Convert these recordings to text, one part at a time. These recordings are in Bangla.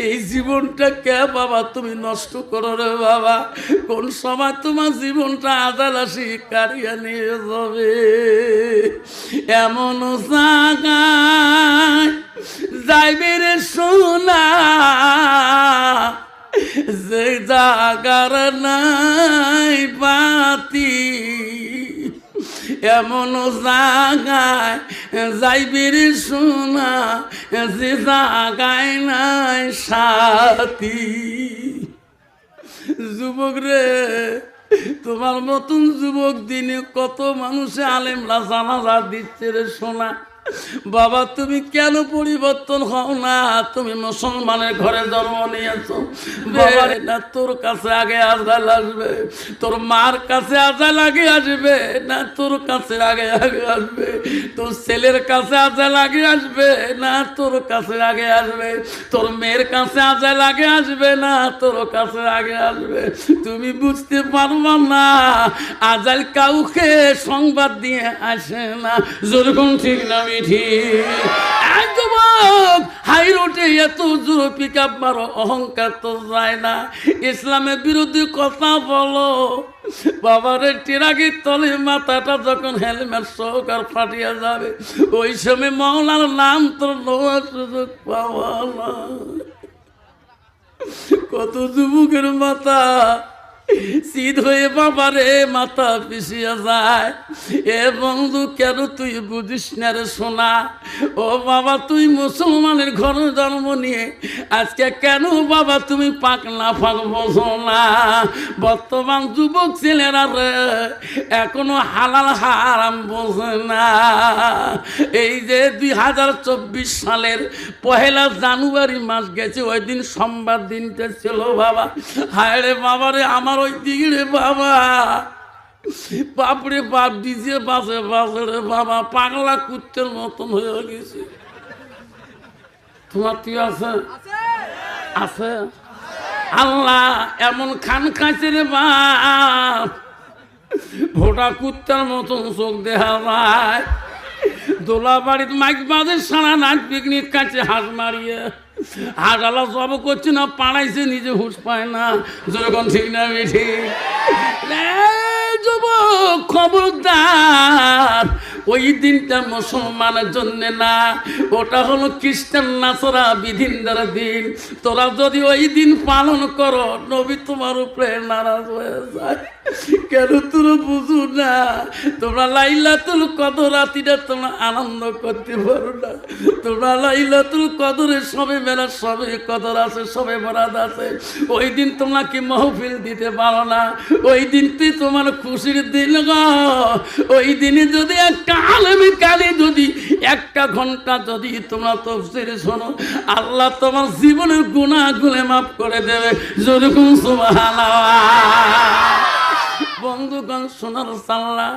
এই জীবনটা কে বাবা তুমি নষ্ট করো রে বাবা, কোন সময় তোমার জীবনটা আদালাসি কারিয়া নিয়ে যাবে। এমন জায়গায় যাইবে রে সোনা, যে জাগার নাই বাতি, এমন জাগায় যাইবে রে সোনা, যে জাগায় নাই সাথী। যুবক রে, তোমার মতন যুবক দিনে কত মানুষে আলেমরা জানাজা দিচ্ছে রে সোনা। বাবা তুমি কেন পরিবর্তন হও না? তুমি মুসলমানের ঘরে জন্ম নিয়েছো বাবা, না তোর কাছে আগে আজাল আসবে, তোর মার কাছে আজাল আগে আসবে, না তোর কাছে আগে আগে আসবে, তোর ছেলের কাছে আজাল আগে আসবে, না তোর কাছে আগে আসবে, তোর মেয়ের কাছে আজাল আগে আসবে, না তোর কাছে আগে আসবে। তুমি বুঝতে পারবা না, আজাল কাউকে সংবাদ দিয়ে আসে না। যেরকম ঠিক না হাই রোডে এত জোর পিক আপ মারো, অহংকার তো যায় না। ইসলামের বিরুদ্ধে কথা বলো বাবারে, টিরাগির তলে মাথাটা যখন হেলমেট সহকার ফাটিয়া যাবে, ওই সময় মওলার নাম তো নেওয়ার সুযোগ পাওয়া না। কত যুবকের মাথা শীত হয়ে বাবারে মাথা পিছিয়ে যায়। এ বন্ধু কেন তুই বুঝিস না রে সোনা? ও বাবা তুই মুসলমানের ঘরে জন্ম নিয়ে আজকে কেন বাবা তুমি পাক না ফাঁক বোঝো না? বর্তমান যুবক ছেলেরা রে এখনো হালাল হারাম বোঝে না। এই যে 2024 সালের 1 জানুয়ারি মাস গেছে, ওই দিন সোমবার দিনটা ছিল বাবা। হায় রে বাবারে আমার ওই দিকে রে বাবা, বাপরে বাপ দিছে বাসে বাসে রে বাবা, পাগলা কুত্তের মতন হয়ে গেছে। তোমার কি আছে? আছে আল্লাহ এমন খান খাইছে রে বাপ, ভোটা কুত্তার মতন চোখ দেখা যায়। দোলা বাড়ির মাইক বাজে সারা নাচ পিকনিক কাছে হাঁস মারিয়ে, হাঁটালা জব করছে না, পাড়াইছে নিজে হুঁশ পায় না। যেরকম ঠিক না বেঠি যুবক খবরদার, ওই দিনটা মুসলমানের জন্য না, ওটা হলো খ্রিস্টান নাছরা বিধিনদার দিন। তোরা যদি ওই দিন পালন করো, নবী তোমার উপরে নারাজ হয়ে যায়। কেন তোরা বুঝো না? তোমরা লাইলাতুল কদর রাতিটা তোমরা আনন্দ করতে পারো না। তোমরা লাইলাতুল কদরে সবে বেলা সবে কদর আছে, সবে বরাত আছে, ওই দিন তোমরা কি মাহফিল দিতে পারো না? ওই দিনটি তোমার খুশির দিন গো। ওই দিনে যদি একটা আলেমী কালে যদি 1 ঘন্টা যদি তোমরা তাফসীর শোনো, আল্লাহ তোমার জীবনের গুনাহগুলো মাফ করে দেবে। যেরকম সুবহানাল্লাহ। বন্ধুগণ শোনার সাল্লাহ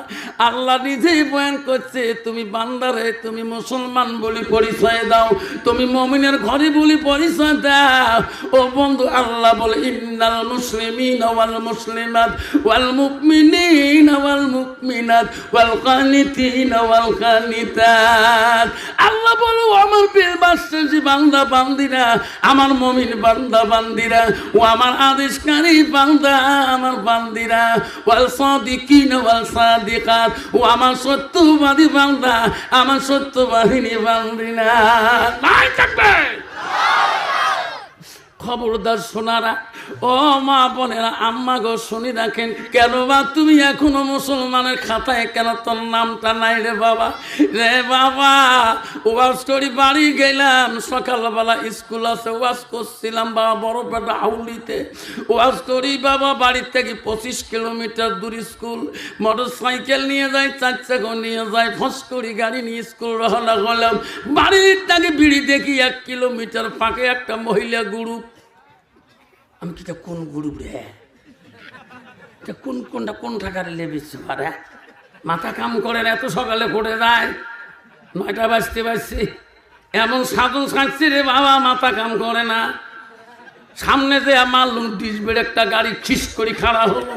আল্লাহ নিজেই বয়ান করছে, তুমি বান্দারে তুমি মুসলমান বলি পরিচয় দাও, তুমি মুমিনের ঘরে বলি পরিচয় দাও। ও বন্ধু আল্লাহ বলে ইন্নাল মুসলিমিনা ওয়াল মুসলিমাত ওয়াল মুমিনিনা ওয়াল মুমিনাত ওয়াল কানিতিনা ওয়াল কানিতাত। আল্লাহ বলে আমার বিশ্বাসী বান্দা বান্দিরা, আমার মুমিন বান্দা বান্দিরা, ও আমার আদেশকারী বান্দা আমার বান্দিরা, ওয়াল সাদিকিনা ওয়াল সাদিকাত, ও আমার সত্যবাদী বান্দা আমার সত্যবাহিনী বান্দিনা। নাই থাকবে খবরদার সোনারা, ও মা বোনেরা, আম্মা গো শুনি রাখেন। কেন বা তুমি এখনো মুসলমানের খাতায় কেন তোর নামটা নাই রে বাবা? রে বাবা ওয়াজ করি বাড়ি গেলাম, সকালবেলা স্কুল আছে, ওয়াজ করছিলাম বাবা বড়পেটা আউলিতে। ওয়াজ করি বাবা বাড়ির থেকে 25 কিলোমিটার দূর স্কুল, মোটর সাইকেল নিয়ে যাই, 4 চাকা নিয়ে যাই, ফস করি গাড়ি নিয়ে স্কুল রওনা হলাম। বাড়ির থেকে বিড়ি দেখি 1 কিলোমিটার ফাঁকে একটা মহিলা গ্রুপ। আমি কি কোন গ্রুপ রে? কোনটা কোন টাকার লেবেছে পারে? মাথা কাম করে না, এত সকালে পড়ে যায়, 9টা বাজতে এমন সাধন সাজছে রে বাবা, মাথা কাম করে না। সামনে যে আমার ডিসবের একটা গাড়ি খিস করে খাড়া হল,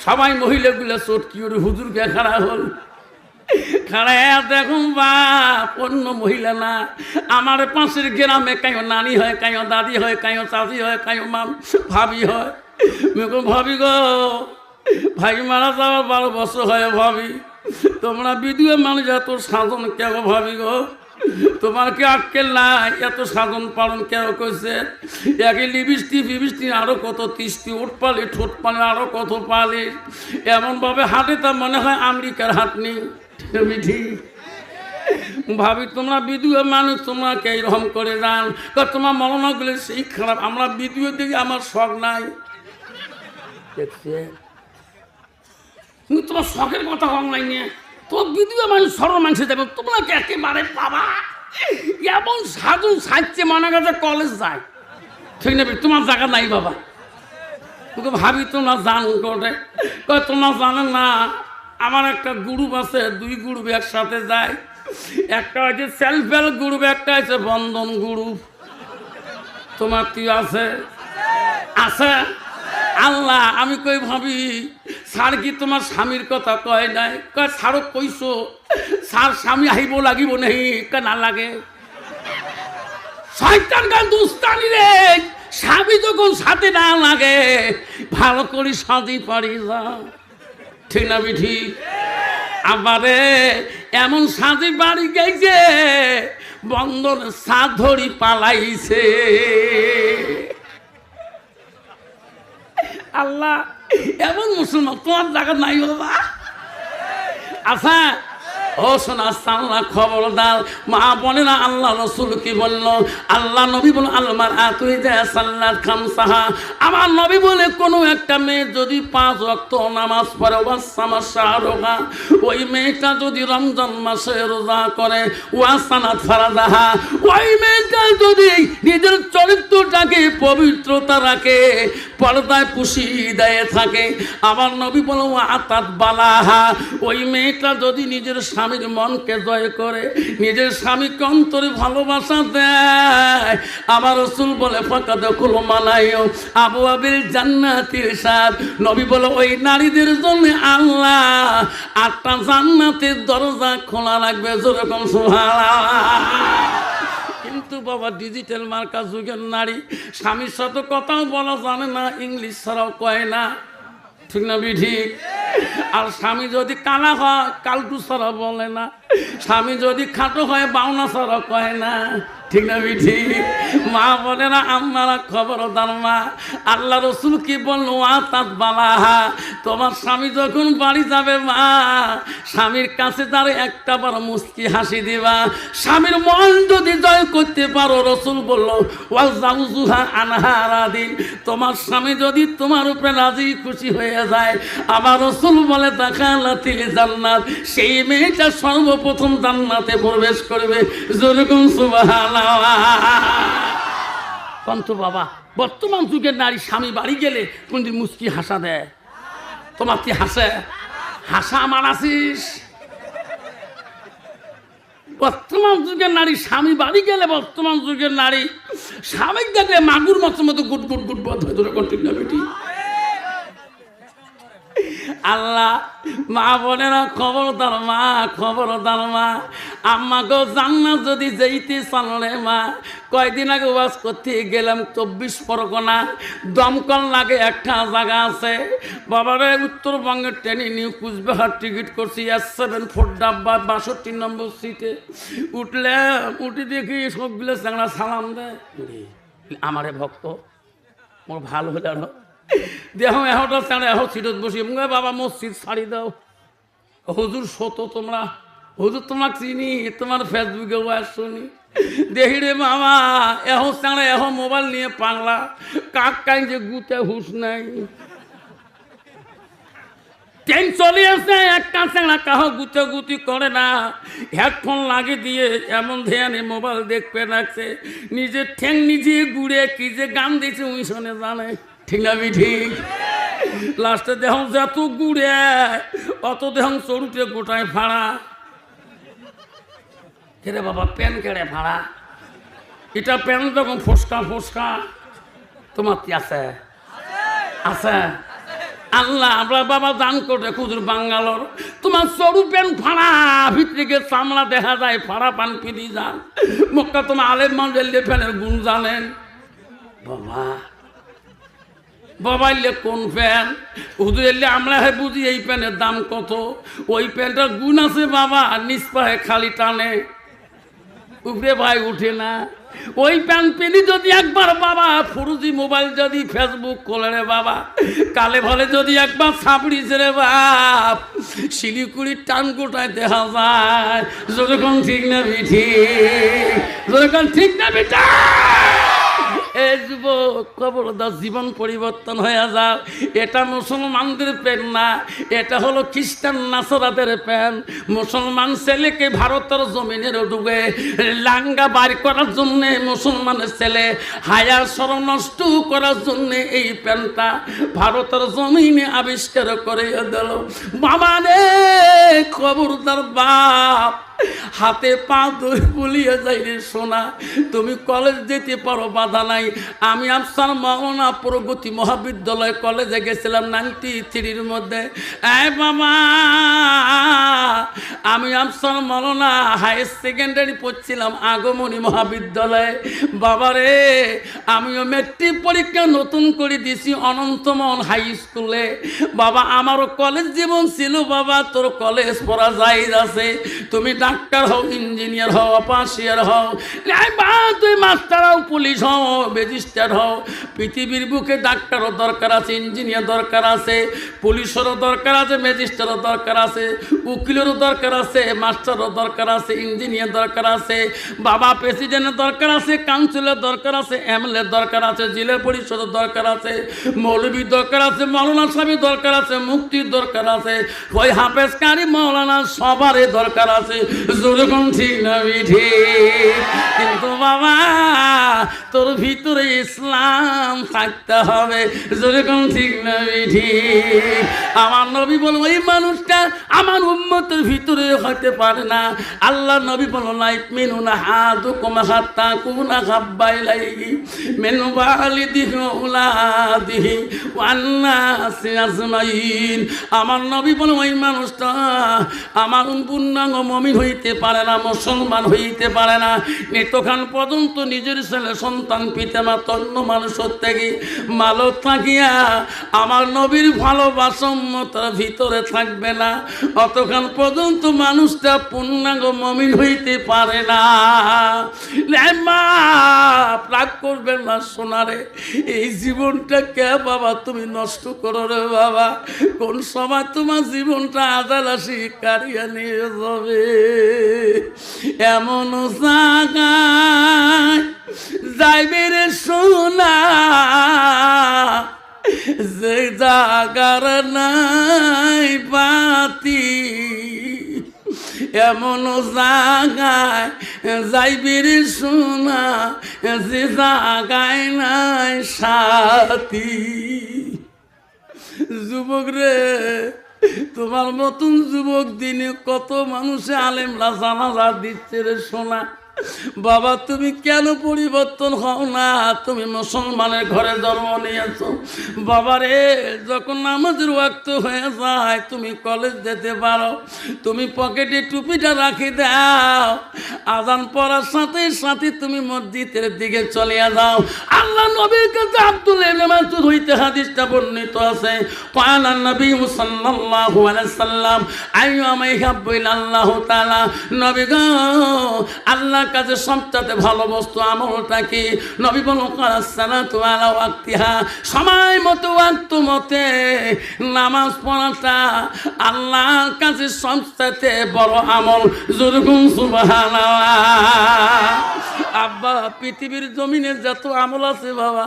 সবাই মহিলাগুলো চটকি ওর হুজুরকে খাড়া হল। খাড়ায় দেখুন বাপ অন্য মহিলা না, আমার পাশের গ্রামে কায়ো নানি হয়, কায়ো দাদি হয়, কায়ো চাচি হয়, কায়ো মাম ভাবি হয়। ভাবি গো, ভাই মারা যাওয়ার 12 বছর হয় ভাবি, তোমরা বিধবা মানুষ এত সাধন কেন ভাবি গো? তোমার কি আক্কেল নাই? এত সাধন পালন কেন করছে? একে লিপস্টিক আরো কত তিষ্টি, ওট পালি ঠোঁট পালি আরো কত পালি, এমনভাবে হাঁটে তা মনে হয় আমেরিকার হাঁটনি। ঠিক ভাবি তোমরা বিধবা মানুষ, তোমরা কে এইরকম করে যান? তোমার মরণগুলো সেই খারাপ, আমরা বিধবা দিকে আমার শখ নাই। দেখছে তোমার শখের কথা অনলাইন নিয়ে তোর বিধবা মানুষ সরল মানুষে যাবে, তোমরা কে একেবারে পাবা এমন সাধু সাজছে মনে কাছে কলেজ যায়, ঠিক না? তোমার জায়গা নাই বাবা। তোকে ভাবি তোমরা জান কোটে, তোমরা জানেন না আমার একটা গ্রুপ আছে, 2 গ্রুপ একসাথে যায়, একটা হচ্ছে সেলফ হেল্প গ্রুপ, একটা হচ্ছে বন্ধন গ্রুপ। তোমার কি আছে? আছে আল্লাহ। আমি কই ভাবি স্যার কি তোমার স্বামীর কথা কয় নাই? কয় স্যারও কইছো, স্যার স্বামী আহিব লাগিব নেই? না লাগে। শয়তান গান দুস্তানি রে, স্বামী যখন সাথে না লাগে ভালো করে সাজি পারি যা, ঠিক না বিঠি? আবারে এমন সাজি বাড়ি গেছে বন্ধন সাত ধরি পালাইছে। আল্লাহ এমন মুসলমান তোমার জায়গা নাই বাবা। আচ্ছা ও শোনা সাল্লাহ খবরদার মা বলে না, আল্লাহ রসুল কি বলল? আল্লাহ নবী বল আলমার আতুই যায় সাল্লাত খামসাহা। আমার নবী বলে কোনো একটা মেয়ে যদি 5 ওয়াক্ত নামাজ পড়ে, ওয়াসামাশা রোগা, ওই মেয়েটা যদি রমজান মাসে রোজা করে, ওয়াসানাত ফারাদাহা, ওই মেয়েটা যদি নিজের চরিত্রটাকে পবিত্রতা রাখে, পর্দায় পুষিয়ে দেয় থাকে, আমার নবী বলো আতাত বালাহা, ওই মেয়েটা যদি নিজের স্বামীর মনকে জয় করে, নিজের স্বামীকে অন্তরে ভালোবাসা দেয়, আমার রাসূল বলে ফাকাদ কুল মানায়ু আবু আবিল জান্নাতির সাদ। নবী বলে ওই নারীদের জন্য আল্লাহ 8টা জান্নাতের দরজা খোলা রাখবে। যেরকম সুবহানাল্লাহ। কিন্তু বাবা ডিজিটাল মার্কা যুগের নারী স্বামীর সাথে কথাও বলা জানে না, ইংলিশ ছাড়াও কয় না, ঠিক না বিধি? আর স্বামী যদি কানা হয় কালটু ছাড়া বলে না, স্বামী যদি খাটো হয় বাউনা ছাড়া কয় না, ঠিক না বিধি? মা বলে না আপনারা খবরদার মা, আল্লাহ রসুল কি বললো? আতাত বালাহা, তোমার স্বামী যখন বাড়ি যাবে মা, স্বামীর কাছে তার একটা বার মুস্কি হাসি দিবা। স্বামীর মন যদি জয় করতে পারো, রসুল বললো ওয়াজাউজুহা আনহারা দিন, তোমার স্বামী যদি তোমার উপরে রাজি খুশি হয়ে যায়, আমার রসুল বলে দাখালাতিল জান্নাত, সেই মেয়েটা সর্বপ্রথম জান্নাতে প্রবেশ করবে। যেরকম সুবহানাল্লাহ। কিন্তু বাবা বর্তমান যুগের নারী স্বামী বাড়ি গেলে কোনদিন মুস্কি হাসা দেয়? তোমার কি হাসে? হাসা আমার আসিস? বর্তমান যুগের নারী স্বামী বাড়ি গেলে, বর্তমান যুগের নারী স্বামী দেখলে মাগুর মাছের মতো গুট গুট গুট বধ হয়ে ধরে কন্টিন না বেটি। আল্লাহ মা বোনেরা খবরদার মা, খবরদার মা, আম্মাকে জান্নাত যদি যেতে চাললে মা, কয়দিন আগে ওয়াজ করতে গেলাম 24 পরগনা, দমকল লাগে একটা জায়গা আছে বাবারে, উত্তরবঙ্গের ট্রেনে নিউ কুচবিহার টিকিট করছি, S7 4 ডাব্বা 62 নম্বর সিটে উঠলে, উঠে দেখি সবগুলো চাংড়া সালাম দেয়। আমারে ভক্ত মোর ভালো হলে আরো দেহ এহটা চাঁড়ে এহ সিটত বসি, বাবা মসজিদ ছাড়ি দাও হুজুর শত, তোমরা হুজুর তোমাকে চিনি, তোমার ফেসবুকে ওয়াজ শুনি, দেখি রে মামা এহ চাঁড়ে এহ মোবাইল নিয়ে পাগলা, কাক কাই যে গুতে হুশ নাই, ট্রেন চলে আসে একটা চাঁড়া কাহ গুতে গুতি করে না, হেডফোন লাগিয়ে দিয়ে এমন ধ্যানে মোবাইল দেখতে রাখছে, নিজের ঠ্যাং নিজে গুড়ে কি যে গান দিয়েছে ওই শোনে জানে, ঠিক না ঠিক? লাস্টে দেহ যত গুড়ে অত দেহ চড়ুতে গোটায় ভাড়া, কেরে বাবা প্যান কেড়ে ভাড়া, এটা প্যান যখন ফসকা ফসকা, তোমার কি আছে? আছে আল্লাহ আমরা বাবা দান করে খুদুর বাঙ্গালোর তোমার সরু প্যান্ট ফাড়া ভিতরে গিয়ে চামড়া দেখা যায় ফাড়া পান পিটি যান মক্কা তোমার আলেম মাঞ্জেল ফ্যানের গুণ জানেন বাবা বাবা এলে কোন প্যান হুজুর এলে আমরা বুঝি এই প্যানের দাম কত ওই প্যান্টটার গুণ আছে বাবা নিচ পায়ে খালি টানে উপরে ভাই উঠে না ওই প্যান্ট পেনি যদি একবার বাবা ফুরুজি মোবাইল যদি ফেসবুক খোলে রে বাবা কালে ভালে যদি একবার ছাপড়িছে রে বাপ শিলিগুড়ির টান গোটায় দেখা যায় যখন ঠিক না বিঠি যখন ঠিক না বিঠা এই যুবক খবরদার জীবন পরিবর্তন হয়ে যাও এটা মুসলমানদের প্যান না এটা হলো খ্রিস্টান নাসারাদের প্যান মুসলমান ছেলেকে ভারতের জমিনের ডুবে লাঙ্গা বাড়ি করার জন্যে মুসলমানের ছেলে হায়া সর নষ্ট করার জন্যে এই প্যানটা ভারতের জমিনে আবিষ্কার করে দিল বাবা রে খবরদার বাপ হাতে পা ধরে বলিয়ে যাই রে সোনা তুমি কলেজ যেতে পারো বাধা নাই আমি আফসার মাওলানা প্রগতি মহাবিদ্যালয় কলেজে গেছিলাম 93-র মধ্যে বাবা আমি আফসার মাওলানা হায়ার সেকেন্ডারি পড়ছিলাম আগমনী মহাবিদ্যালয়ে বাবারে আমিও মেট্রিক পরীক্ষা নতুন করে দিছি অনন্তমোহন হাই স্কুলে বাবা আমারও কলেজ জীবন ছিল বাবা তোর কলেজ পড়া যায় আছে তুমি ডাক্তার হও ইঞ্জিনিয়ার হও অফিসার হও তুই মাস্টার হও পুলিশ হও ম্যাজিস্ট্রেট হও পৃথিবীর বুকে ডাক্তারও দরকার আছে ইঞ্জিনিয়ার দরকার আছে পুলিশেরও দরকার আছে ম্যাজিস্ট্রেটও দরকার আছে উকিলেরও দরকার আছে মাস্টারও দরকার আছে ইঞ্জিনিয়ার দরকার আছে বাবা প্রেসিডেন্টের দরকার আছে কাউন্সিলের দরকার আছে এমএলএর দরকার আছে জেলা পরিষদের দরকার আছে মৌলবীর দরকার আছে মৌলানা সাহেবের দরকার আছে মুক্তির দরকার আছে ওই হাফেজকারী মৌলানা সবারই দরকার আছে যেরকম ঠিক না ঠিক কিন্তু বাবা তোর ভিতরে ইসলাম থাকতে হবে যেরকম ঠিক না ঠিক আমার নবী বল ওই মানুষটা আমার উম্মতের ভিতরে হতে পারে না আল্লাহ নবী বল লাইফ মেনু না হাদু কমা হাত্তা কুনা খাব্বাই লাগি মেনু বালিদিহি উলাদিহি ওয়ান্নাসি আজমাইন আমার নবী বল ওই মানুষটা আমার পূর্ণাঙ্গ মুমিন হইতে পারে না মুসলমান হইতে পারে না এতক্ষণ পর্যন্ত নিজের ছেলে সন্তান পিতা মাতা অন্য মানুষের থেকে মালক থাকিয়া আমার নবীর ভালোবাসার ভিতরে থাকবে না অতক্ষণ পর্যন্ত মানুষটা পূর্ণাঙ্গ মুমিন হইতে পারে না রাগ করবেন না সোনারে এই জীবনটা কে বাবা তুমি নষ্ট করো রে বাবা কোন সময় তোমার জীবনটা আদালাসি কারিয়া নিয়ে যাবে এমন জায়গায় যাইবে রে সোনা যে জাগার নাই বাতি এমন জায়গায় যাইবে রে সোনা যে জাগায় নাই সাথী যুবক রে তোমার মতন যুবক দিনে কত মানুষে আলেমরা জানাজা দিচ্ছে রে সোনা বাবা তুমি কেন পরিবর্তন হও না তুমি মুসলমানের ঘরে জন্ম নিয়েছো বাবারে যখন নামাজের ওয়াক্ত হয়ে যায় তুমি কলেজ যেতে পারো তুমি পকেটে টুপিটা রাখি দাও আজান পড়ার সাথে সাথে তুমি মসজিদের দিকে চলে যাও আল্লাহ নবীর কাছে আব্দুল ইবনে মাসউদ হইতে হাদিসটা বর্ণিত আছে কানা নবী সাল্লাল্লাহু আলাইহি সাল্লাম আইয়ামা ইহাব্বু ইলাল্লাহু তাআলা নবী গো আল্লাহ কাছে সবচেয়ে ভালো বস্তু আমলটা কি নবী বলেন সালাতু আলা ওয়াক্তিহা সময় মতো ওয়াক্ত মতে নামাজ পড়াটা আল্লাহর কাছে সবচেয়ে বড় আমল যেরকম সুবহানাল্লাহ আব্বা পৃথিবীর জমিনে যত আমল আছে বাবা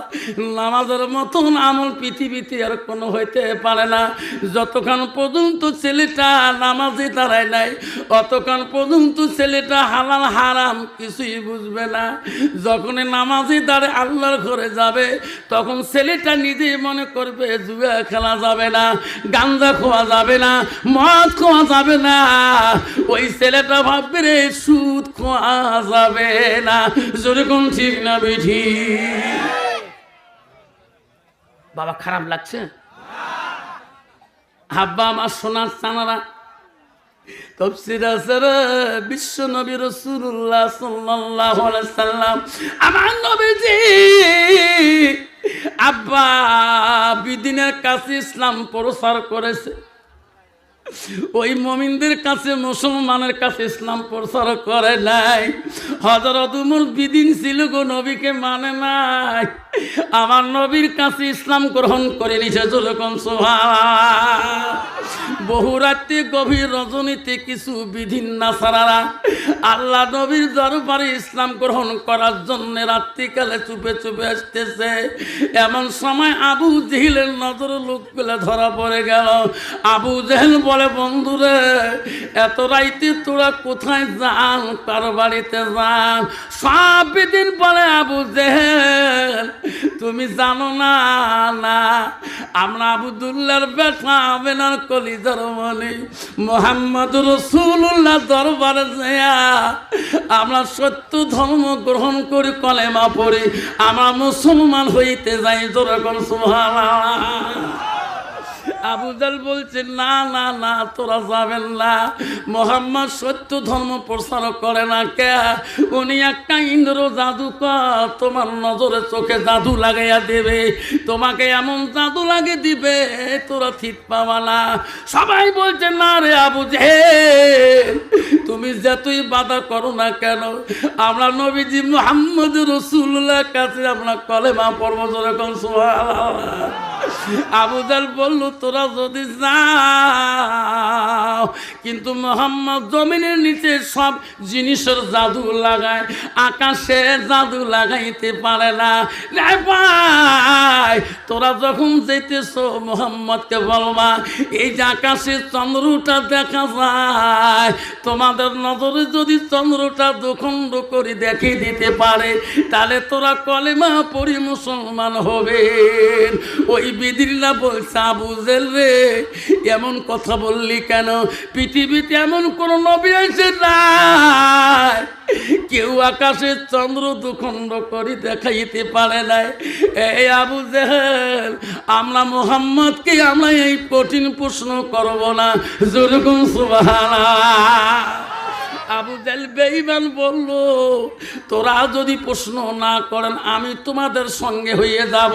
নামাজের মতন আমল পৃথিবীতে আর কোনো হইতে পারে না যতক্ষণ পর্যন্ত ছেলেটা নামাজে দাঁড়ায় নাই অতক্ষণ পর্যন্ত ছেলেটা হালাল হারাম কিছুই বুঝবে না যখন নামাজে দাঁড়ায় আল্লাহর ঘরে যাবে তখন ছেলেটা নিজেই মনে করবে জুয়া খেলা যাবে না গাঁজা খাওয়া যাবে না মদ খাওয়া যাবে না ওই ছেলেটা ভাববে রে সুদ খাওয়া যাবে না যেরকম ঠিক না বেঠি। বাবা খারাপ লাগছে হাব্বা আমার সোনার চানারা তফসির আছে রে, বিশ্ব নবী রাসূলুল্লাহ সাল্লাল্লাহু আলাইহি সাল্লাম আমার নবীজি আব্বা বিদিনের কাছে ইসলাম প্রচার করেছে। ওই মুমিনদের কাছে, মুসলমানের কাছে ইসলাম প্রচার করে নাই। হযরত উমর বিদিন ছিল গো, নবীকে মানে নাই। আমার নবীর কাছে ইসলাম গ্রহণ করে নিছে। যখন সুবহান, বহু রাতে গভীর রজনীতে কিছু বিধিন নাসারারা আল্লাহ নবীর দরবারে ইসলাম গ্রহণ করার জন্য রাত্রিকালে চুপে চুপে আসতেছে। এমন সময় আবু জেহেলের নজর লোকগুলো ধরা পড়ে গেল। আবু জেহেল বলে, বন্ধুরে এত রাইতে তোরা কোথায় যান, কার বাড়িতে যান? সব বিদিন বলে, আবু জেহেল তুমি জানো না, না আমরা আবদুল্লাহর বেটা আমেনার কলিজার মনি মুহাম্মদ রাসূলুল্লাহ দরবারে যায়া আমরা সত্য ধর্ম গ্রহণ করি, কলেমা পড়ি, আমরা মুসলমান হইতে যাই। যেরকম সুবহানাল্লাহ। আবু জাহল বলছে, না না না, তোরা যাবেন না। মুহাম্মদ সত্য ধর্ম প্রচার করে না কে? উনি একটা ইন্দ্র জাদুকর, তোমার নজরে চোখে জাদু লাগাইয়া দেবে, তোমাকে এমন জাদু লাগিয়ে দিবে তোরা ঠিক পাবা না। সবাই বলছে, না রে আবু জেহেল, তুমি যতই বাধা করো না কেন, আমরা নবীজি মুহাম্মদ রাসূলুল্লাহর কাছে আমরা কলেমা পড়ব। যেরকম সুবহানাল্লাহ। আবু জাহল বলল, তোরা যদি যাও, কিন্তু মুহাম্মদ জমিনের নিচে সব জিনিসের জাদু লাগায়, আকাশে জাদু লাগাইতে পারে না। ভাই তোরা যখন যেতেছ মুহাম্মদকে বলবা, এই যে আকাশে চন্দ্রটা দেখা যায়, তোমাদের নজরে যদি চন্দ্রটা দুখণ্ড করে দেখিয়ে দিতে পারে, তাহলে তোরা কলেমা পড়ি মুসলমান হবে। ওই বিদিনা বলছে, আবু জেহেল রে এমন কথা বললি কেন? পৃথিবীতে এমন কোন নবী আছে নাই, কেউ আকাশে চন্দ্র দুখণ্ড করে দেখাইতে পারে নাই। এই আবু জেহেল, আমরা মুহাম্মদকে আমরা এই কঠিন প্রশ্ন করব না। যেরকম সুবহানাল্লাহ। আবু জেহেল বেঈমান বলল, তোরা যদি প্রশ্ন না করেন আমি তোমাদের সঙ্গে হয়ে যাব,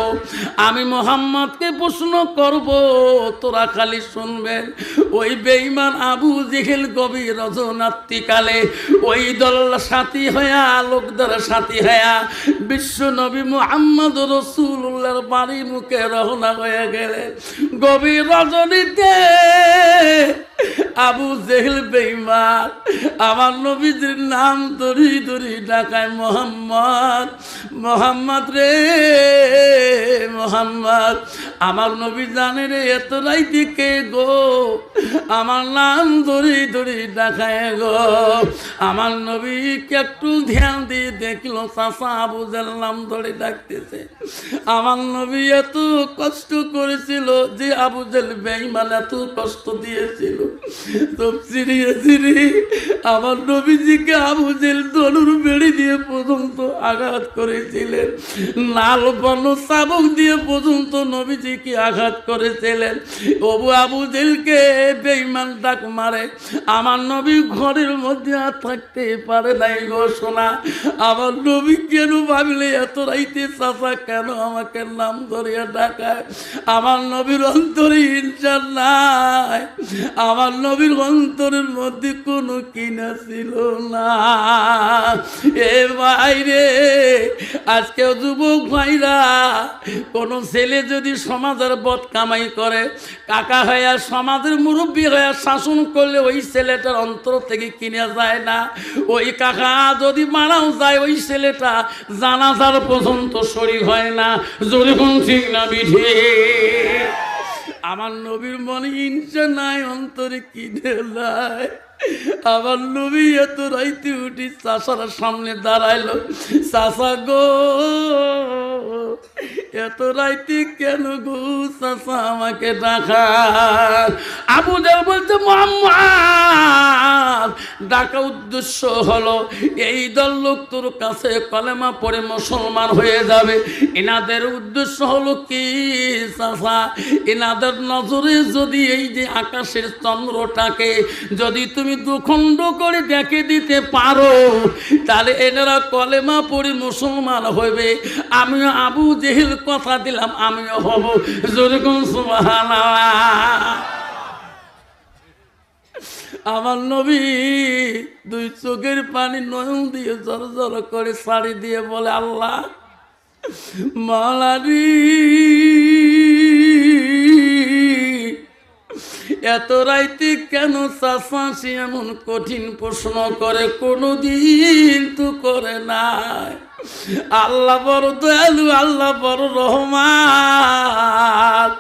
আমি মুহাম্মদকে প্রশ্ন করব, তোরা খালি শুনবেন। ওই বেঈমান আবু জেহেল গভীর রজনাত্রিকালে ওই দল সাথী হইয়া, লোকদের সাথী হইয়া বিশ্ব নবী মুহাম্মদ রাসূলুল্লাহর বাড়ি মুখে রওনা হয়ে গেলেন। গভীর রজনীতে আবু জেহেল বেঈমান আমার নবীজির নাম ধরি ধরি ডাকায়, মোহাম্মদ মোহাম্মদ রে মোহাম্মদ। আমার নবী জানে রে এত রাইতে কে গো, আমার নাম ধরি ধরি ডাকায় গো। আমার নবীকে একটু ধ্যান দিয়ে দেখল, চাচা আবু জেহেল নাম ধরে ডাকতেছে। আমার নবী এত কষ্ট করেছিল যে আবু জেহেল বেঈমান এত কষ্ট দিয়েছিল। আমার নবীজিকে আবু জেহেল ধনুর বেড়ি দিয়ে পর্যন্ত আঘাত করেছিলেন, লাল বর্ণ চাবুক দিয়ে পর্যন্ত নবীজিকে আঘাত করেছিলেন। ওবু আবু জেহেলকে বেঈমান ডাক মারে, আমার নবী ঘরের মধ্যে আর থাকতে পারে নাই গো সোনা। আমার নবী কেন ভাবলে এত রাইতে চাচা কেন আমাকে নাম ধরিয়া ডাকায়? আমার নবীর অন্তরে হিংসা নাই, আমার নবীর অন্তরের মধ্যে কোনো কিনা ছিল না। এ ভাইরে, আজকে যুবক ভাইরা, কোন ছেলে যদি সমাজের বদ কামাই করে, কাকা হইয়া সমাজের মুরব্বী হইয়া শাসন করলে ওই ছেলেটার অন্তর থেকে কিনা যায় না। ওই কাকা যদি মারাও যায়, ওই ছেলেটা জানাজার পর্যন্ত শরীর হয় না। যেরকম ঠিক না বিধি। আমার নবীর মনে হিংসা নাই, অন্তরে কিনে নাই। আমার নবী এত রাইতে উঠি চাষার সামনে দাঁড়াইলো, চাষা গো এত রাইতে কেন গো চাষা আমাকে ডাকা? আবু জাহেল বলতে মুহাম্মদ ডাকা উদ্দেশ্য হলো এই দল লোক তোর কাছে কলেমা পড়ে মুসলমান হয়ে যাবে। এনাদের উদ্দেশ্য হলো কি চাচা, এনাদের নজরে যদি এই যে আকাশের চন্দ্রটাকে যদি তুমি দুখণ্ড করে দেখে দিতে পারো তাহলে এনারা কলেমা পড়ে মুসলমান হইবে। আমিও আবু জেহেল কথা দিলাম আমিও হব। যেরকম সুবহানাল্লাহ। আমার নবী দুই চোখের পানি নয়ন দিয়ে জর জর করে শাড়ি দিয়ে বলে, আল্লাহ মালারি এত রাইতে কেন চাষাশি এমন কঠিন প্রশ্ন করে? কোনদিন তো করে নাই। আল্লাহ বড় দয়ালু, আল্লাহ বড় রহমান।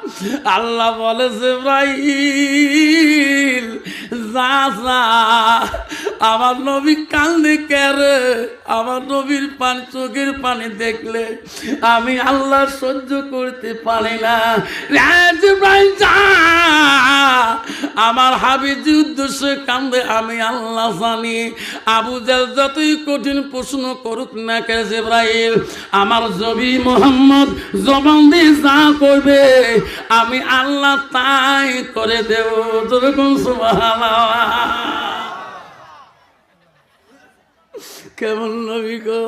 আল্লাহ বলে জিবরাইল যা যা। আমার নবী কান্দে কেরে, আমার নবীর পানি চোখের পানি দেখলে আমি আল্লাহ সহ্য করতে পারি না। জিবরাইল যা, আমার হাবিজি উদ্দেশ্যে কান্দে আমি আল্লাহ জানি। আবু জাহেল যতই কঠিন প্রশ্ন করুক না কে জিবরাইল আমার নবী মুহাম্মদ জবান দিয়ে যা করবে আমি আল্লাহ তাই করে দেব। যেরকম সুবহানাল্লাহ। কেমন নবী গো,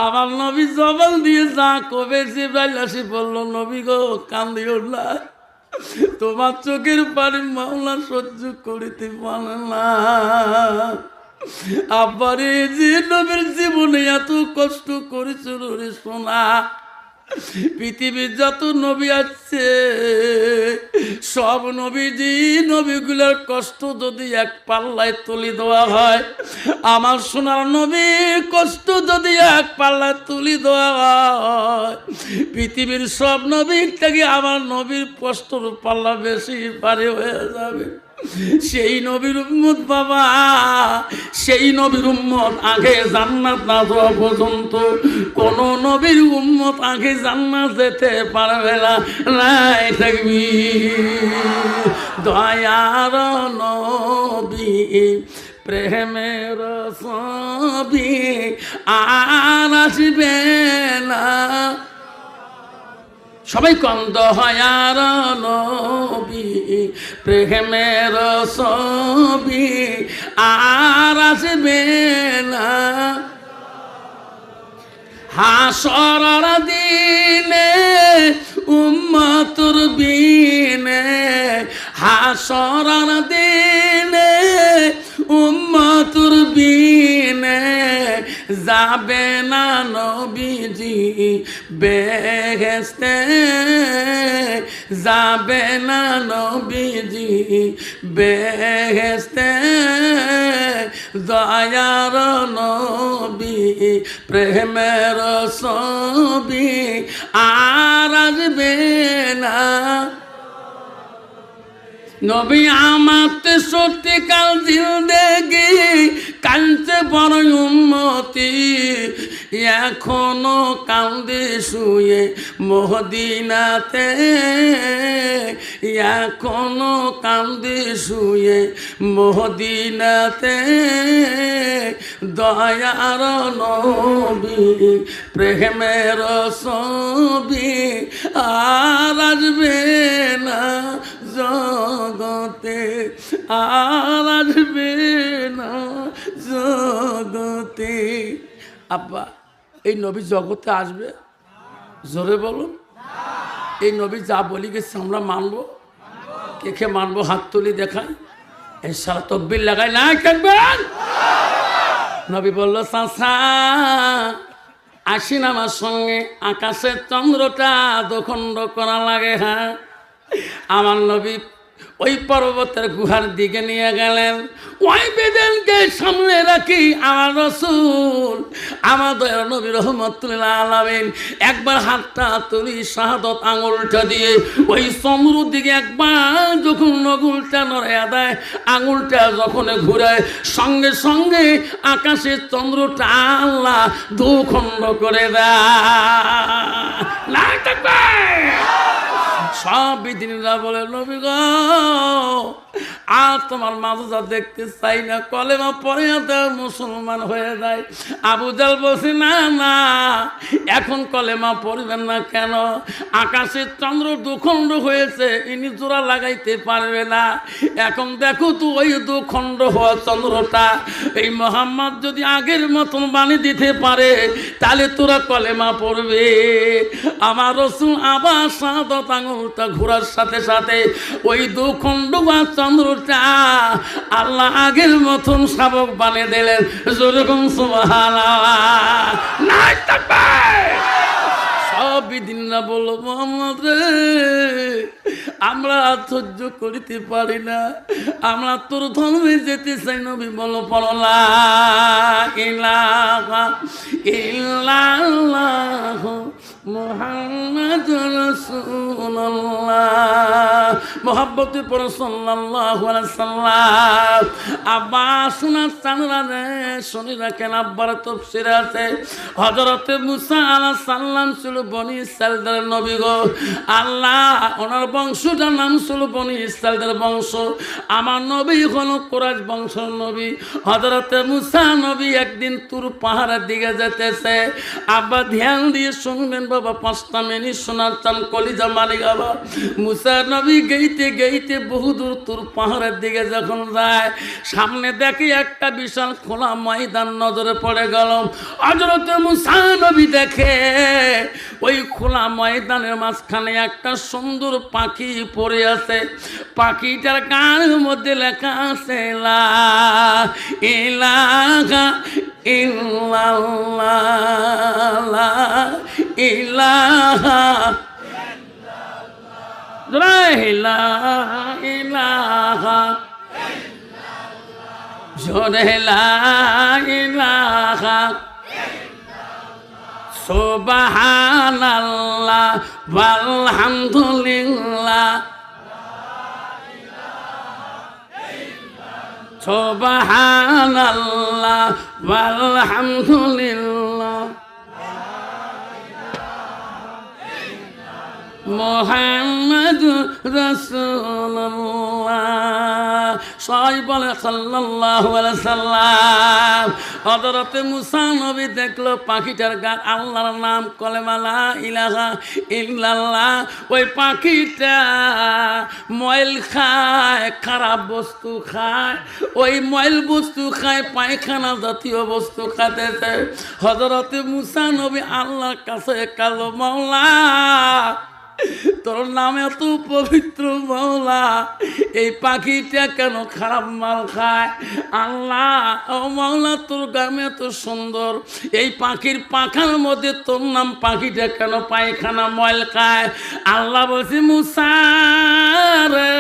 আমার নবী জবান দিয়ে যা কবে জিবরাইল আসি বলল, নবী গো কান্দিও না, তোমার চোখের পানি মাওলা সহ্য করিতে পারে না। আব্বারে যে নবীর জীবনে এত কষ্ট করেছিল রে সোনা, পৃথিবীর যত নবী আছে সব নবীজি নবীগুলোর কষ্ট যদি এক পাল্লায় তুলে দেওয়া হয়, আমার সোনার নবীর কষ্ট যদি এক পাল্লায় তুলে দেওয়া হয়, পৃথিবীর সব নবীর থেকে আমার নবীর কষ্টর পাল্লা বেশি ভারী হয়ে যাবে। সেই নবীর উম্মত বাবা, সেই নবীর উম্মত আগে জান্নাত না যাওয়া পর্যন্ত কোন নবীর উম্মত আগে জান্নাত যেতে পারবে না। নাই থাকবি দয়ার নবী প্রেমের ছবি আর আসবে না। সবাই কন্দ দয়ার নবী প্রেমের ছবি আর আসবে না। হাসরের দিনে উম্মতের বিনে, হাসরের দিনে উম্মতের বিনে যাবে না নবীজি বেহেশতে, যাবে না নবীজি বেহেশতে। দয়ার নবী প্রেমের ছবি আর আসবে না। নবী আমার সত্যিকাল জিন্দেগি কাঁদতে বড় উম্মতি, এখনো কান্দে শুয়ে মদিনাতে, এখনো কান্দে শুয়ে মদিনাতে। দয়ার নবী প্রেমের ছবি আর আসবে না জগতে, আর আসবে না জগতে। আব্বা এই নবী জগতে আসবে? জোরে বলুন। এই নবী যা বলি গেছে আমরা মানবো? কে কে মানবো হাত তুলি দেখায়। এই সারা তকবির লাগাই না থাকবেন। নবী বলল চাচা আসিন আমার সঙ্গে, আকাশের চন্দ্রটা দখণ্ড করা লাগে। হ্যাঁ আমার নবী ওই পর্বতের গুহার দিকে নিয়ে গেলেন। ওই বেদেনকে সামনে রাখি আমার রাসূল আমাদের নবী রহমাতুল্লিল আলামিন একবার হাতটা তুলি শাহাদত আঙুলটা দিয়ে ওই চন্দ্রের দিকে একবার যখন নগুলটা নড়াইয়া দেয়, আঙুলটা যখন ঘুরায়, সঙ্গে সঙ্গে আকাশের চন্দ্রটা আল্লাহ দুখণ্ড করে দেয়। সব বিধিনীরা বলে নবী গো আর তোমার মাঝে দেখতে চাই না, কলেমা পড়ে মুসলমান হয়ে যায়। আবু জাল বলছে না না এখন কলেমা পড়বেন না কেন, আকাশের চন্দ্র দুখণ্ড হয়েছে, ইনি জোড়া লাগাইতে পারবে না। এখন দেখো তো ওই দুখণ্ড হওয়া চন্দ্রটা এই মোহাম্মদ যদি আগের মতন বানিয়ে দিতে পারে তাহলে তোরা কলেমা পড়বে। আমার রাসূল আবার শাহাদাত আঙুলটা ঘোরার সাথে সাথে ওই দুখণ্ড হওয়া চন্দ্রটা আল্লাহ আগের মতন শাবক বানিয়ে দিলেন। যেরকম সুবহানাল্লাহ নাই তাকবীর। সব বিদিনরা বলল মোহাম্মদ রে আমরা সহ্য করিতে পারি না, আমরা তোর ধর্মে যেতে চাই। নবী বলো পড়ো লা ইলাহা ইল্লাল্লাহ মুহাম্মাদুর রাসূলুল্লাহ। মুহাব্বতে পড়ো সাল্লাল্লাহু আলাইহি সাল্লাম। আব্বা শোনার চানরা রে শুনি রাখেন, আব্বার তাফসীরে আছে হযরতে মুসা আলাইহিস সালাম ছিল বনি ইসরাইলের নবী গো। আল্লাহ ওনার বংশটার নাম ছিল বনি ইসরাইলের বংশ। আমার নবী হলো কুরাইশ বংশের নবী। হযরতে মুসা নবী একদিন তুর পাহাড়ের দিকে যেতেছে। আব্বা ধ্যান দিয়ে শুনবেন বাবা, 5টা মিনিট শোনার চান কলিজা মালিক। বাবা মুসা নবী গেইতে গেইতে বহুদূর তুর পাহাড়ের দিকে যখন যায়, সামনে দেখে একটা বিশাল খোলা ময়দান নজরে পড়ে গেল। হযরতে মুসা নবী দেখে ওই খোলা ময়দানের মাঝখানে একটা সুন্দর পাখি পড়ে আছে। পাখিটার গায়ের মধ্যে লেখা আছে লা ইলাহা ইল্লাল্লাহ লা ইলাহা লা ইলাহা জোরে লা ইলাহা সুবহানাল্লাহ ওয়ালহামদুলিল্লাহ সুবহানাল্লাহ ওয়ালহামদুলিল্লাহ মুহাম্মাদুর রাসূলুল্লাহ। সবাই বলে সাল্লাল্লাহু আলাইহি সাল্লাম। হযরতে মুসা নবী দেখলো পাখিটার গায়ে আল্লাহর নাম কলেমা লা ইলাহা ইল্লাল্লাহ। ওই পাখিটা ময়ল খায়, খারাপ বস্তু খায়, ওই ময়ল বস্তু খায়, পায়খানা জাতীয় বস্তু খাতেছে। হযরতে মুসা নবী আল্লাহর কাছে কালো মাওলা তোর নাম এত পবিত্র মাওলা, এই পাখিটা কেন খারাপ মাল খায়? আল্লাহ ও মাওলা তোর গামে এত সুন্দর, এই পাখির পাখার মধ্যে তোর নাম, পাখিটা কেন পায়খানা ময়ল খায়? আল্লাহ বলছে মুসা রে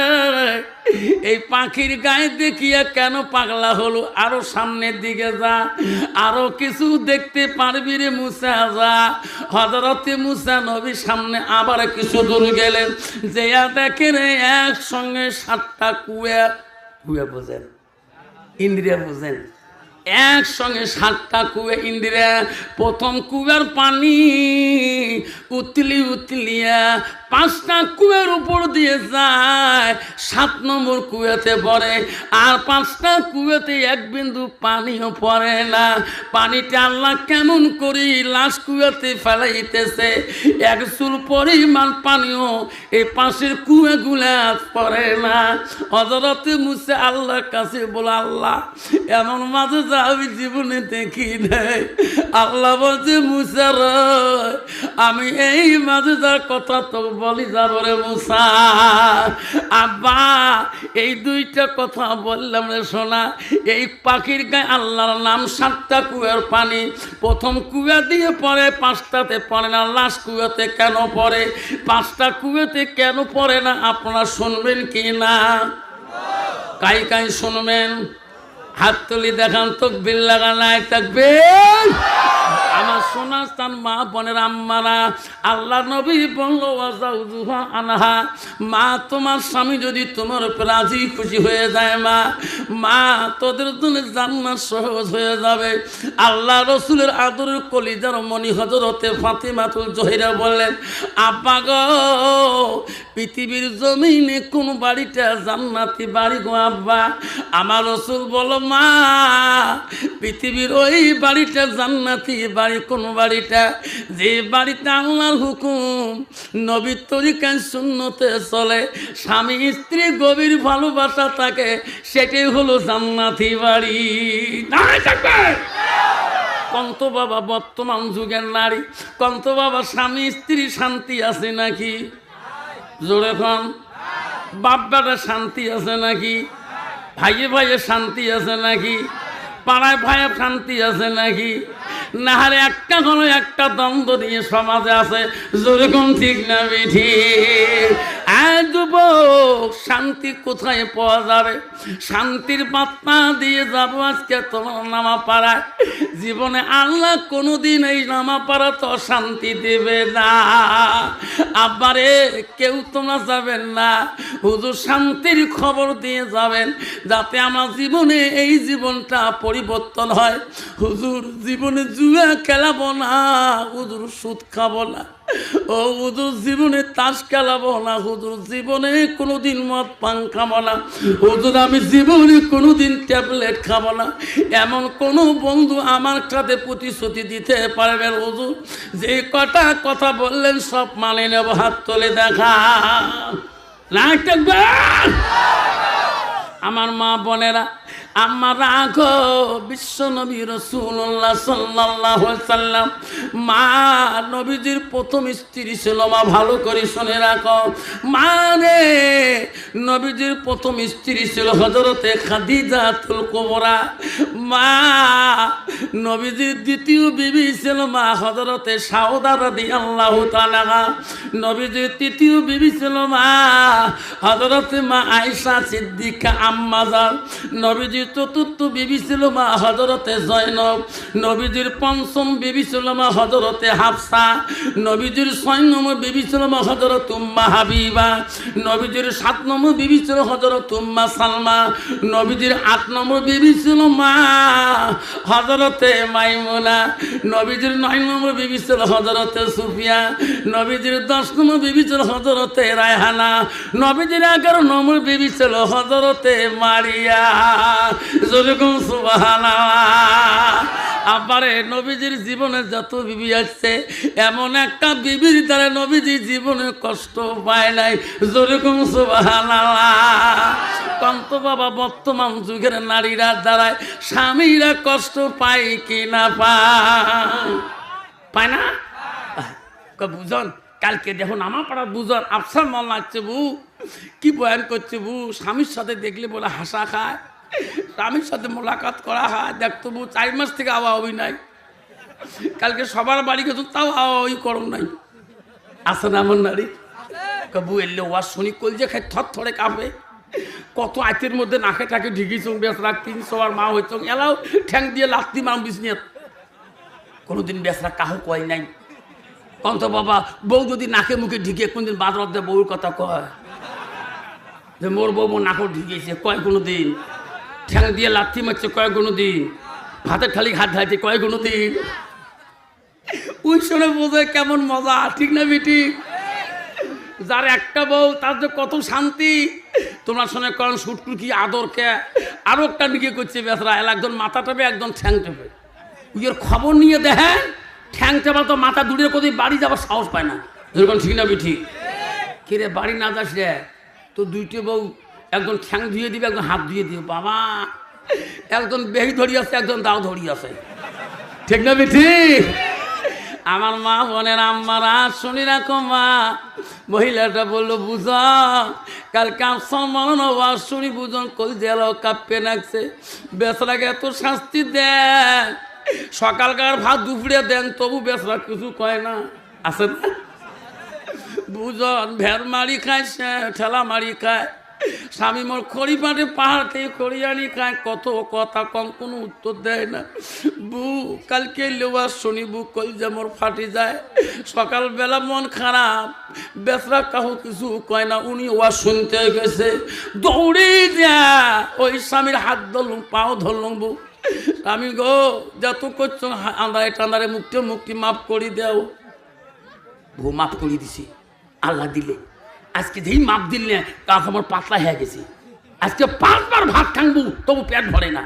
এই পাখির গায়ে দেখিয়া কেন পাগলা হলো? আরো সামনের দিকে যা, আরো কিছু দেখতে পারবি রে মুসা, যা। হযরতে মুসা নবী সামনে আবার কিছু দূর গেলেন, যে দেখেন একসঙ্গে 7টা কুয়া, কুয়া বোঝেন, ইন্দ্রিয়া বোঝেন, একসঙ্গে 7টা কুয়া ইন্দিরা। প্রথম কুয়ার পানি উতলি উতলিয়া 5টা কুয়ার উপর দিয়ে যায়, 7 নম্বর কুয়াতে পড়ে। আর 5টা কুয়াতে এক বিন্দু পানিও পড়ে না। পানিটা আল্লাহ কেমন করি লাস্ট কুয়াতে ফেলাইতেছে, এক চুল পরিমাণ পানিও এই পাশের কুয়াগুলা পড়ে না। হযরতে মুসা আল্লাহর কাছে বলে, আল্লাহ এমন মাঝে মাজা আমি জীবনে দেখি নাই। আল্লাহ বলছে মুসা রে আমি এই মাজেদার কথা তো বলি যাব রে মুসা। আব্বা এই দুইটা কথা বললাম রে শোনা। এই পাখির গায়ে আল্লাহর নাম, 7টা কুয়ার পানি, প্রথম কুয়া দিয়ে পড়ে, 5টাতে পড়ে না। লাস্ট কুয়াতে কেন পড়ে, 5টা কুয়াতে কেন পড়ে না আপনারা শুনবেন কি না? কাই কাই শুনবেন? হাত তুলি দেখান, তাকবীর লাগানায় তাকবীর। আমার সোনা স্থান মা বোনের আম্মারা, আল্লাহ নবী বলল ওয়াজাউজুহা আনহা, মা তোমার স্বামী যদি তোমার উপর রাজি খুশি হয়ে যায় মা তোদের জন্য জান্নাত সহজ হয়ে যাবে। আল্লাহ রসুলের আদরের কলিজার মণি হযরতে ফাতিমাতুল জোহরা বললেন, আব্বা গো পৃথিবীর জমিনে কোন বাড়িটা জান্নাতি বাড়ি গো আব্বা? আমার রসুল বলো মা পৃথিবীর ওই বাড়িটা জান্নাতি বাড়ি কোন বাড়িটা? যে বাড়িতে আল্লাহর হুকুম, নবীর তরিকায় সুন্নতে চলে, স্বামী স্ত্রী গভীর ভালোবাসা থাকে, সেটাই হলো জান্নাতি বাড়ি। কন্ত বাবা বর্তমান যুগের নারী, কন্ত বাবা স্বামী স্ত্রী শান্তি আছে নাকি? জোরে খান। বাপ বেটা শান্তি আছে নাকি? ভাইয়ে ভাইয়ে শান্তি আছে নাকি? পাড়ায় ভাইয়ে শান্তি আছে নাকি? না হারে একটা কোনো একটা দ্বন্দ্ব নিয়ে সমাজে আছে। যেরকম ঠিক না বিধি? যুবক শান্তি কোথায় পাওয়া যাবে? শান্তির বার্তা দিয়ে যাব আজকে তোমার নামা পাড়ায়। জীবনে আল্লাহ কোনোদিন এই নামা পাড়া তো শান্তি দেবে না। আবারে কেউ তোমরা যাবেন না, হুজুর শান্তির খবর দিয়ে যাবেন যাতে আমার জীবনে এই জীবনটা পরিবর্তন হয়। হুজুর জীবনে জুয়া খেলাবো না, হুজুর সুদ খাবো না, ও হুজুর জীবনে তাস খেলাবো না, হুজুর জীবনে কোনোদিন মদ পান খাবো না, হুজুর আমি জীবনে কোনোদিন ট্যাবলেট খাবো না, এমন কোনো বন্ধু আমার সাথে প্রতিশ্রুতি দিতে পারবেন হুজুর? যে কটা কথা বললেন সব মানে নেব, হাত তোলে দেখা না। আমার মা বোনেরা, আমার রাখো বিশ্ব নবী রাসূলুল্লাহ সাল্লাল্লাহু আলাইহি সাল্লাম, মা নবীজির প্রথম স্ত্রী ছিল মা। ভালো করে শুনে রাখো মা রে, নবীজির প্রথম স্ত্রী ছিল হযরতে খাদিজাতুল কুবরা। মা নবীজির দ্বিতীয় বিবি ছিল মা হযরতে সাউদা রাদিয়াল্লাহু তাআলা। নবীজির তৃতীয় বিবি ছিল মা হযরতে মা আয়েশা সিদ্দিকা আম্মা জান। নবীজির চতুর্থ বিবি ছিল মা হযরতে জয়নব। নবীজির পঞ্চম বিবি ছিল মা হযরতে হাফসা। নবীজির 6 নম্বর বিবি ছিল মা হযরত উম্মা হাবিবা। নবীজির 7 নম্বর বিবি ছিল হযরত উম্মা সালমা। নবীজির 8 নম্বর বিবি ছিল মা হযরতে মাইমুনা। নবীজির 9 নম্বর বিবি ছিল হযরতে সুফিয়া। নবীজির 10 নম্বর বিবি ছিল হযরতে রায়হানা। নবীজির 11 নম্বর বিবি ছিল হযরতে মারিয়া। যেরকম সুবহানাল্লাহ। আবারে নবীজির জীবনে যত বিবি আসছে, এমন একটা বিবির দ্বারা নবীজির জীবনে কষ্ট পায় নাই। যেরকম সুবহানাল্লাহ। কন্ত বাবা বর্তমান যুগের নারীরা দ্বারায় স্বামীরা কষ্ট পায় কি না পায় না? বুঝন কালকে দেখুন আমার পাড়া বুঝন আফসার মন লাগছে বউ, কি বয়ান করছে বউ, স্বামীর সাথে দেখলে বলে হাসা খায়, স্বামীর সাথে মোলাকাত করা হয়, দেখতো বউ 4 মাস থেকে আওয়া হবি নাই, কালকে সবার বাড়ি গেছো তাও আওয়া ওই করো নাই। আসে না আমার নারী? বউ এলে ওয়ার শুনি কল যে খাই থর থরে কাঁপে, কত আইতের মধ্যে নাকে টাকে ঢিকিছ বেসরা 300 আর মা হইছ এলাও ঠ্যাং দিয়ে লাত্তি মাম বিজনেস। কোনোদিন বেসরা কাহু কয় নাই। কন্ত বাবা বউ যদি নাকে মুখে ঢিকে কোনদিন বাজার দিয়ে বউর কথা কয় যে মোর বউ মোর নাকও ঢিকেছে, কয় কোনো দিন? ঠ্যাং দিয়ে লাথি মারছে কয় কোনো দিন? হাতে খালি হাত ধাইছে কয় কোনো দিন? ওই শুনে বোঝে কেমন মজা, ঠিক না বেটি? যার একটা বউ তার যে কত শান্তি। তোমার শুনে করেন সুটকুর কি আদর কে, আরো একটা নিকে করছে বেসরা, একজন মাথা টেপে একজন ঠ্যাং টেপে। ওর খবর নিয়ে দেখেন ঠ্যাং টেপা তো মাথা দূরে কোথায় বাড়ি যাবার সাহস পায় না। যেরকম ঠিক না বেঠি? কিরে বাড়ি না যাস রে, তো 2টে বউ একজন ঠ্যাং ধুয়ে দিবে একজন হাত ধুয়ে দিবে। বাবা একজন বেহি ধরি আছে, একজন দাও ধরি আছে, ঠিক না বেঠি? আমার মা বোনের আম্মারা শুনি রাখো মা, মহিলাটা বললো বুঝা কালকে সম্মান শুনি বুঝন কই দিল কাঁপে নাকছে, বেচারাকে এত শাস্তি দেন, সকালকার ভাত দুপুরে দেন তবু বেচারা কিছু কয় না, আছে না? বুঝন ভেড় মারি খায়, ঠেলা মারি খায়, স্বামী মোর খড়ি পাটে পাহাড় থেকে খড়ি আনি খায়, কত কথা কম, কোনো উত্তর দেয় না। বু কালকে লেওয়ার শুনি বু কই যে মোর ফাটি যায়, সকালবেলা মন খারাপ, বেসরা কাহু কিছু কয় না, উনি ওয়া শুনতে গেছে, দৌড়ে যা ওই স্বামীর হাত ধরলুম, পাও ধরলুম, বু স্বামী গো যত করছো আন্দারে টান্দারে মুক্তি মাফ করি দেও। বউ মাফ করি দিছি, আল্লাহ দিলে আজকে যেই মাপ দিলে কাজ আমার পাতলা হয়ে গেছে, আজকে 5 বার ভাত খাঙ্গু তবু পেট ভরে না।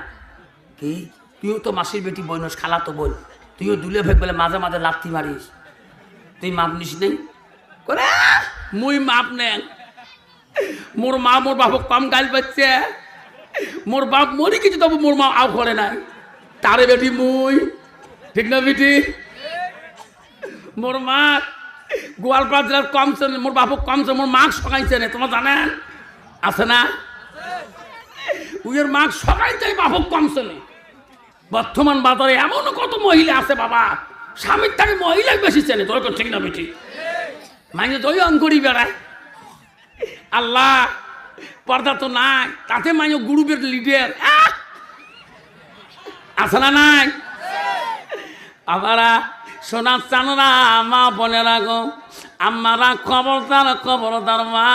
কি তুইও তো মাসির বেটি বইনস, খালা তো বই, তুইও দুলে ভাই বলে মাঝে মাঝে লাথি মারিস, তুই মাপ নিস নেই করে? মুই মাপ নেন, মোর মা মোর বাপ কম গাল পাচ্ছে, মোর বাপ মরি কিছু তবু মোর মা আও করে নাই, তারে বেটি মুই, ঠিক না বেটি? মোর মা গোয়ালপাড়া জেলার কমছে, মোর বাপক কমছে, মোর মাক সকাইছে না, তোমার জানেন আছে না? উইয়ের মাক সকাইতে বাপক কমছে না। বর্তমান বাজারে এমন কত মহিলা আছে বাবা, স্বামীর থেকে মহিলা বেশি চেনে, তোর ঠিক না বেটি? মাইনে দই অঙ্করি বেড়ায়, আল্লাহ পর্দা তো নাই, তাতে মাইনে গ্রুপের লিডার আছে না নাই? আবারা সোনার চানরা মা বোনেরা গো, আমারা খবরদার মা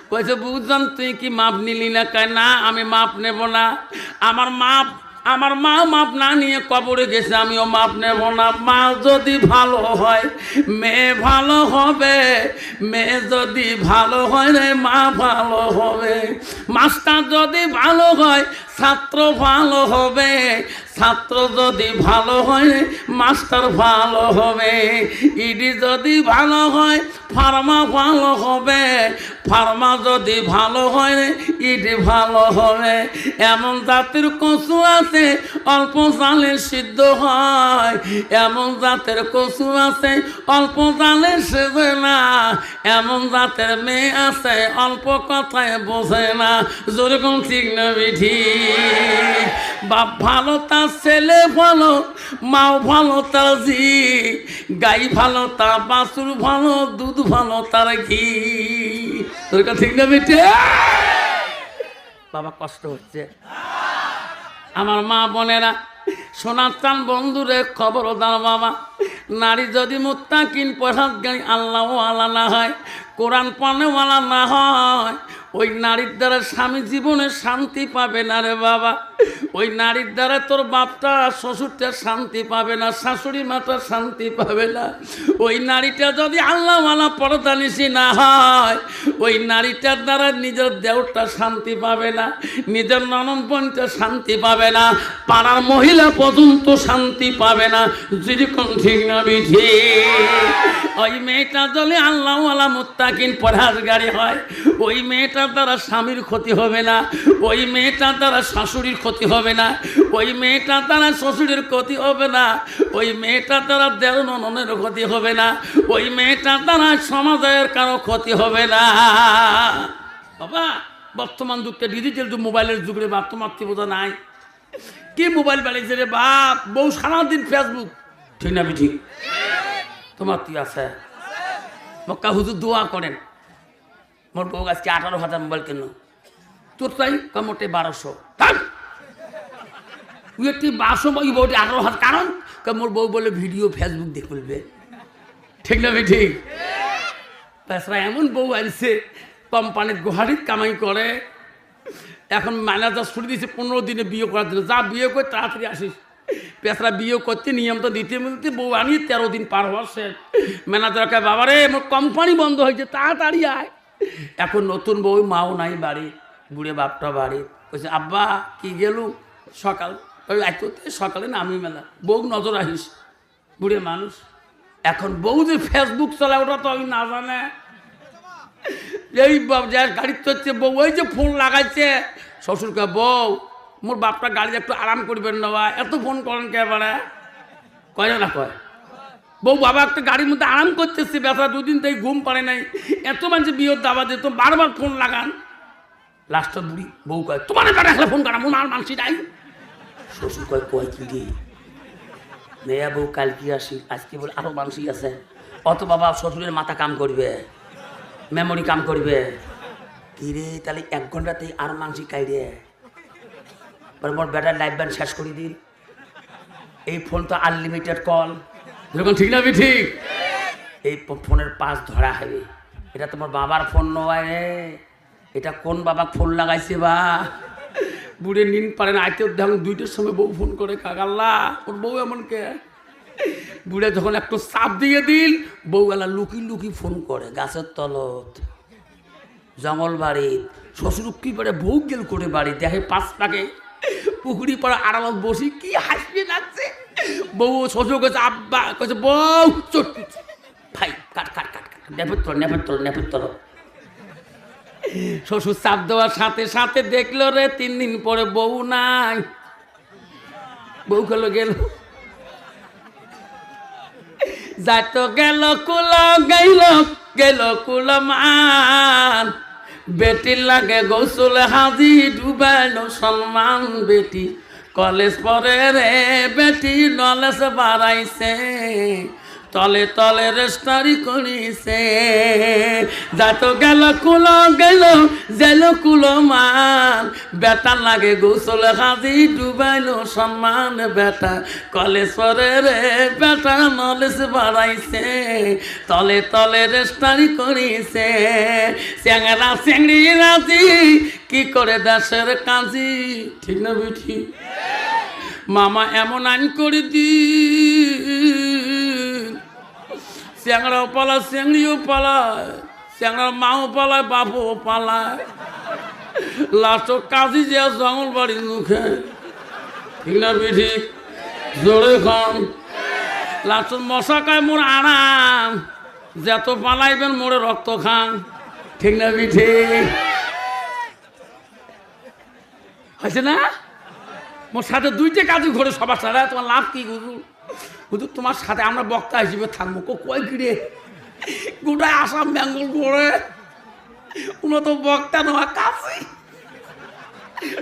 কইছে বুঝলাম তুই কি মাপ নিলি না? কয় না আমি মাপ নেব না, আমার মা মাপ না নিয়ে কবরে গেছে, আমিও মাপ নেব না। মা যদি ভালো হয় মেয়ে ভালো হবে, মেয়ে যদি ভালো হয় রে মা ভালো হবে, মাস্টার যদি ভালো হয় ছাত্র ভালো হবে, ছাত্র যদি ভালো হয় মাস্টার ভালো হবে, ইডি যদি ভালো হয় ফার্মা ভালো হবে, ফার্মা যদি ভালো হয় ইডি ভালো হবে। এমন জাতের কচু আছে অল্প জালে সিদ্ধ হয়, এমন জাতের কচু আছে অল্প জালে সেজে না, এমন জাতের মেয়ে আছে অল্প কথায় বোঝে না, যেরকম ঠিক না বিধি? বাপ ভালো তার ছেলে ভালো, মাও ভালো তার জি, গাই ভালো তার বাছুর ভালো, দুধ ভালো তার ঘি, তোর কথা ঠিক না বেটে? বাবা কষ্ট হচ্ছে, আমার মা বোনেরা সোনার চান বন্ধুরে খবরদার বাবা, নারী যদি মুত্তাকিন পরহেজগার আল্লাহ ওয়ালা না হয়, কোরআন পানেওয়ালা না হয়, ওই নারীর দ্বারা স্বামী জীবনে শান্তি পাবে না রে বাবা। ওই নারীর দ্বারা তোর বাপটা শ্বশুরটা শান্তি পাবে না, শাশুড়ি মাতা শান্তি পাবে না। ওই নারীটা যদি আল্লাহওয়ালা পরদানিসি না হয়, ওই নারীটার দ্বারা নিজের দেওরটা শান্তি পাবে না, নিজের ননদ বোনটা শান্তি পাবে না, পাড়ার মহিলা পর্যন্ত শান্তি পাবে না, যেরকম ঠিক না বিধি? ওই মেয়েটা যদি আল্লাহওয়ালা মুত্তাকিন পরহেজগারি হয়, ওই মেয়েটার দ্বারা স্বামীর ক্ষতি হবে না, ওই মেয়েটার দ্বারা শাশুড়ির ক্ষতি হবে না, ওই মেয়েটার দ্বারা শ্বশুরের ক্ষতি হবে না, ওই মেয়েটার দ্বারা দেওর ননদের ক্ষতি হবে না, ওই মেয়েটার দ্বারা সমাজের কারো ক্ষতি হবে না। বাবা বর্তমান যুগটা ডিজিটাল যুগ, মোবাইলের যুগে বাপ, তোমার কি বোঝা নাই? কি মোবাইল বেড়েছে রে বাপ, বউ সারাদিন ফেসবুক, ঠিক না ঠিক? তোমার কি আছে? মক্কা হুজুর দোয়া করেন, মোর বউ আজকে 18,000 মোবাইল কেন, তোর তাই মোটে 1200, তুই একটি 1200 বউটি 18,000, কারণ মোর বউ বলে ভিডিও ফেসবুক দিয়ে খুলবে, ঠিক না ঠিক? তাছাড়া এমন বউ আসছে কোম্পানির গুহারির কামাই করে, এখন ম্যানেজার ছুটি দিয়েছে 15 দিনে বিয়ে করার জন্য, যা বিয়ে করে তাড়াতাড়ি আসিস। পেশরা বিয়ে করতে নিয়ম তো দিতে বউ আনিয়ে 13 দিন পার হচ্ছে, ম্যানেজারকে বাবারে মোর কোম্পানি বন্ধ হয়েছে তাড়াতাড়ি আয়। এখন নতুন বউ, মাও নাই বাড়ি, বুড়ে বাপটা বাড়ি, বলছে আব্বা কি গেলু সকাল, সকালে নামি মেলা, বউ নজর আহিস, বুড়ে মানুষ। এখন বউ যে ফেসবুক চালায় ওটা তো আমি না জানে, এই গাড়ি চড়ছে বউ, ওই যে ফোন লাগাইছে শ্বশুরকে, বউ মোর বাপটা গাড়ি একটু আরাম করবেন না বা এত ফোন করেন কে এবারে কয় না কয় বউ বাবা একটা গাড়ির মধ্যে আরাম করতেছে ব্যথা দুদিন থেকে ঘুম পারে নাই এত মানুষ বিয়ের দাবা দিত বারবার ফোন লাগান লাস্টটা বুড়ি বউ কয় তোমার বেটা খেলে ফোন করা মন আর মানসি নাই শ্বশুর কয় কয় কি রে মেয়া বউ কাল কি আসি আজকে বলে আরো মানসি আছে অত বাবা শ্বশুরের মাথা কাম করবে মেমোরি কাম করবে কি রে তাহলে 1 ঘন্টাতেই আরো মানসি খাই রে মোর বেটার লাইফ ব্যান্ড শেষ করে দিন এই ফোন তো আনলিমিটেড কল যখন ঠিক না ঠিক এই ফোনের পাশ ধরা হবে এটা তোমার বাবার ফোন নয় রে এটা কোন বাবা ফোন লাগাইছে বা বুড়ে নিন পারে না আইতে দেখুন 2টার সময় বউ ফোন করে কাকাল্লা ওর বউ এমন কে বুড়ে যখন একটু চাপ দিয়ে দিল বউবেলা লুকি লুকি ফোন করে গাছের তলত জঙ্গল বাড়ি শ্বশুর কি পারে বউ গেল করে বাড়ি দেখে 5 পাকে পুকুরি পরে আড়ালত বসি কি হাসবে লাগছে বউ শ্বশুর কাছে আব্বা কাছে বউ চট ভাই কাট কাট কাট কাট নেপের তল শ্বশুর চাপ দেওয়ার সাথে সাথে দেখলো রে 3 দিন পরে বউ নাই বউ গেল যাইতো গেল কুল মান বেটি লাগে গোসল হাজি ডুবাইলো সম্মান বেটি কলেজ পরে রে বেটি নলেজ বাড়াইছে তলে তলে রেস্টারি করিছে যাতো গেল কুল মান বেটা লাগে গোসল হাজি ডুবাইলো সম্মান বেটা কলেজ পরে রে বেটা নলেজ বাড়াইছে তলে তলে রেস্টারি করিছে চ্যাংরা চ্যাংড়ি রাজি কি করে দেশের কাজী ঠিক না বেঠি মামা এমন আইন করে দি চ্যাংড়াও পালায় চ্যাংড়িও পালায় চ্যাংড়ার মাও পালায় বাপও পালায় লাস্ট কাজী যে জঙ্গল বাড়ির মুখে ঠিক না বেঠি জোরে খান লাস্ট মশা খায় মোর আরাম যত পালাইবেন মোরে রক্ত খান ঠিক না বেঠি হয়েছে না মোর সাথে 2টে কাজই ঘরে সবার সাথে তোমার লাভ কি হুজুর তোমার সাথে আমরা বক্তা হিসেবে থাকবো কয় কিরে গোটায় আসাম বেঙ্গল করে উনো তো বক্তা তোমার কাছে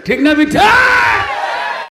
ঠিক না বিঠা